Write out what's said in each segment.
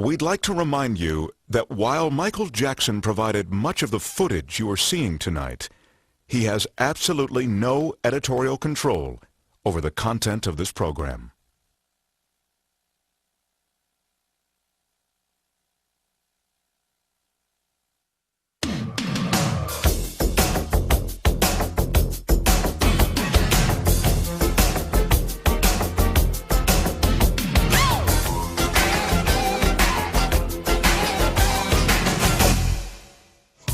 We'd like to remind you that while Michael Jackson provided much of the footage you are seeing tonight, he has absolutely no editorial control over the content of this program.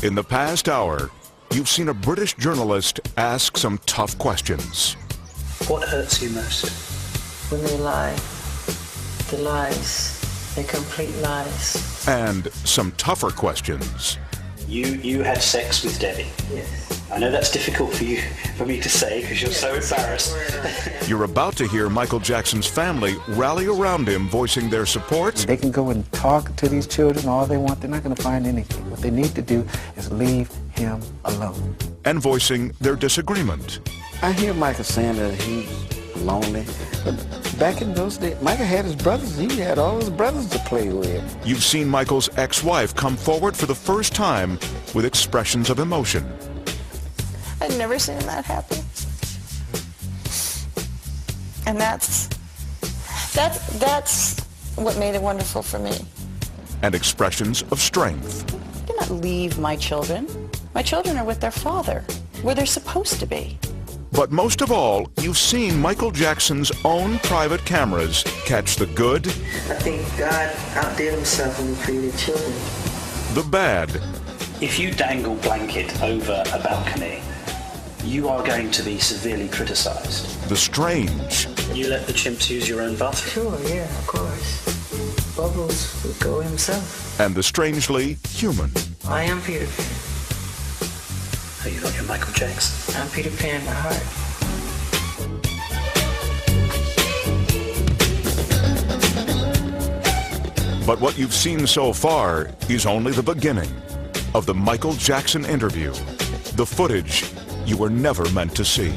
In the past hour, you've seen a British journalist ask some tough questions. What hurts you most? When they lie, the lies, they're complete lies. And some tougher questions. You had sex with Debbie. Yes. I know that's difficult for me to say because you're so embarrassed. You're about to hear Michael Jackson's family rally around him, voicing their support. They can go and talk to these children all they want. They're not going to find anything. What they need to do is leave him alone. And voicing their disagreement. I hear Michael saying that he's lonely, but back in those days, Michael had his brothers. He had all his brothers to play with. You've seen Michael's ex-wife come forward for the first time with expressions of emotion. I'd never seen that happen. And that's what made it wonderful for me. And expressions of strength. I cannot leave my children. My children are with their father, where they're supposed to be. But most of all, you've seen Michael Jackson's own private cameras catch the good, I think God outdid himself when he created children. the bad, If you dangle blanket over a balcony, you are going to be severely criticised. the strange, You let the chimps use your own bathroom. Sure, yeah, of course. Bubbles would go himself. and the strangely human. I am Peter Pan. Oh, you got your Michael Jackson. I'm Peter Pan by heart. But what you've seen so far is only the beginning of the Michael Jackson interview, the footage you were never meant to see.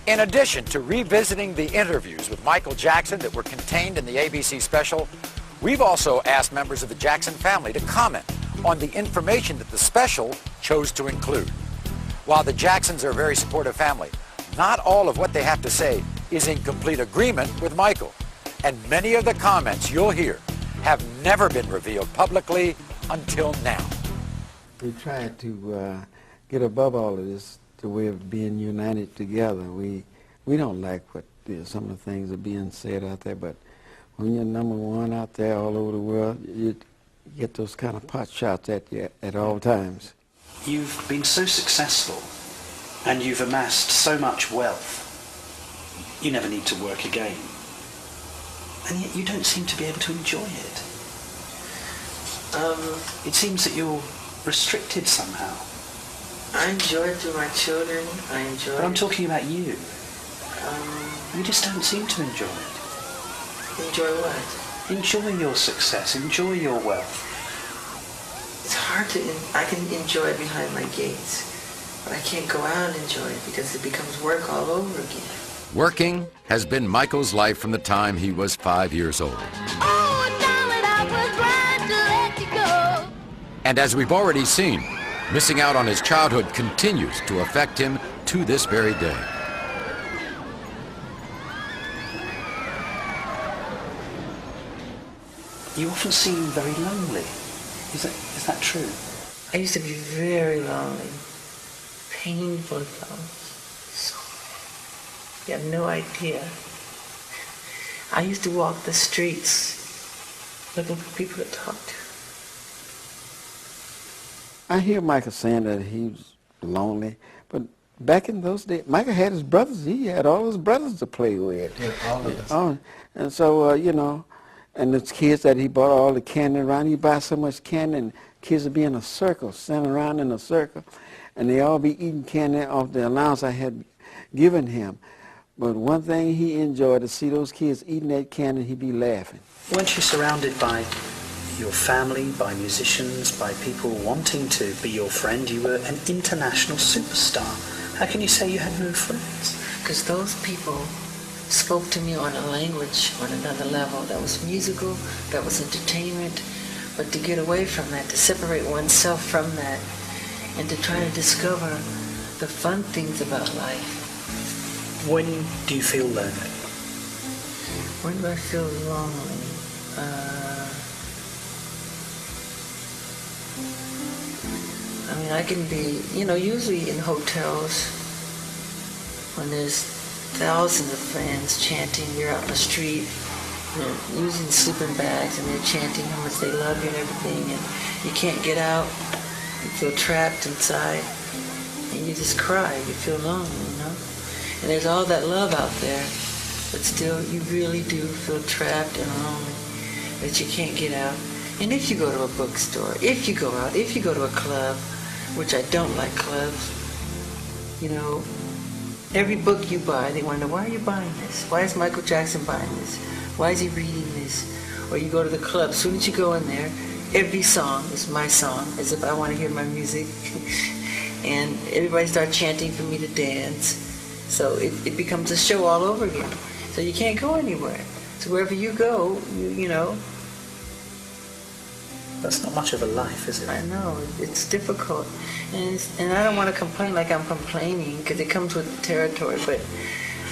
In addition to revisiting the interviews with Michael Jackson that were contained in the ABC special, we've also asked members of the Jackson family to comment on the information that the special chose to include. While the Jacksons are a very supportive family, not all of what they have to say is in complete agreement with Michael. And many of the comments you'll hear have never been revealed publicly until now. We tried to get above all of this, the way of being united together. We don't like what some of the things are being said out there, but when you're number one out there all over the world, you get those kind of pot shots at you at all times. You've been so successful and you've amassed so much wealth. You never need to work again. And yet you don't seem to be able to enjoy it. It seems that you're restricted somehow. I enjoy it through my children. I enjoy But I'm it. talking about you. You just don't seem to enjoy it. Enjoy what? Enjoy your success. Enjoy your wealth. It's hard to, I can enjoy it behind my gates, but I can't go out and enjoy it because it becomes work all over again. Working has been Michael's life from the time he was 5 years old. And as we've already seen, missing out on his childhood continues to affect him to this very day. You often seem very lonely. Is that true? I used to be very lonely, painful lonely. So, you have no idea. I used to walk the streets looking for people to talk to. I hear Michael saying that he's lonely, but back in those days, Michael had his brothers. He had all his brothers to play with. Yeah, all of us. Oh, and so, you know, and the kids that he bought all the candy around, he buy so much candy, and kids would be in a circle, standing around in a circle, and they all be eating candy off the allowance I had given him. But one thing he enjoyed to see those kids eating that candy, he'd be laughing. Weren't you surrounded by your family, by musicians, by people wanting to be your friend. You were an international superstar. How can you say you had no friends? Because those people spoke to me on a language on another level that was musical, that was entertainment, but to get away from that, to separate oneself from that, and to try to discover the fun things about life. When do you feel lonely? When do I feel lonely? I mean, I can be, usually in hotels when there's thousands of fans chanting, you're out in the street, they're using sleeping bags and they're chanting how much they love you and everything, and you can't get out, you feel trapped inside, and you just cry, you feel lonely, And there's all that love out there, but still you really do feel trapped and lonely, that you can't get out. And if you go to a bookstore, if you go out, if you go to a club, which I don't like clubs, every book you buy, they want to know, why are you buying this? Why is Michael Jackson buying this? Why is he reading this? Or you go to the club, as soon as you go in there, every song is my song, as if I want to hear my music. And everybody starts chanting for me to dance. So it becomes a show all over again. So you can't go anywhere. So wherever you go, you know. That's not much of a life, is it? I know, it's difficult. And I don't want to complain like I'm complaining, because it comes with the territory, but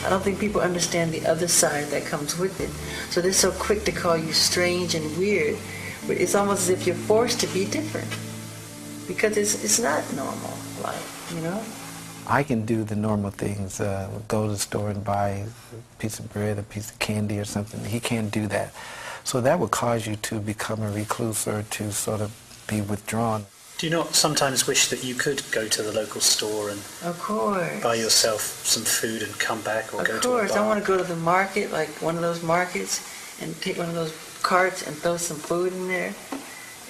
I don't think people understand the other side that comes with it. So they're so quick to call you strange and weird, but it's almost as if you're forced to be different, because it's not normal life, you know? I can do the normal things, go to the store and buy a piece of bread, a piece of candy or something. He can't do that. So that would cause you to become a recluse or to sort of be withdrawn. Do you not sometimes wish that you could go to the local store and of course buy yourself some food and come back, or of go to a course, bar? I want to go to the market, like one of those markets, and take one of those carts and throw some food in there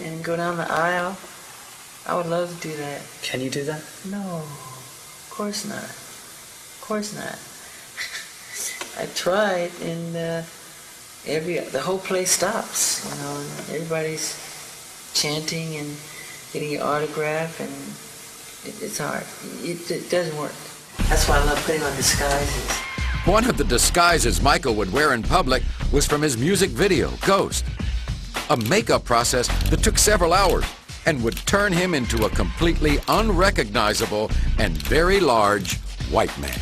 and go down the aisle. I would love to do that. Can you do that? No, of course not. Of course not. I tried, and the whole place stops, you know, and everybody's chanting and getting your autograph, and it's hard. It doesn't work. That's why I love putting on disguises. One of the disguises Michael would wear in public was from his music video, Ghost, a makeup process that took several hours and would turn him into a completely unrecognizable and very large white man.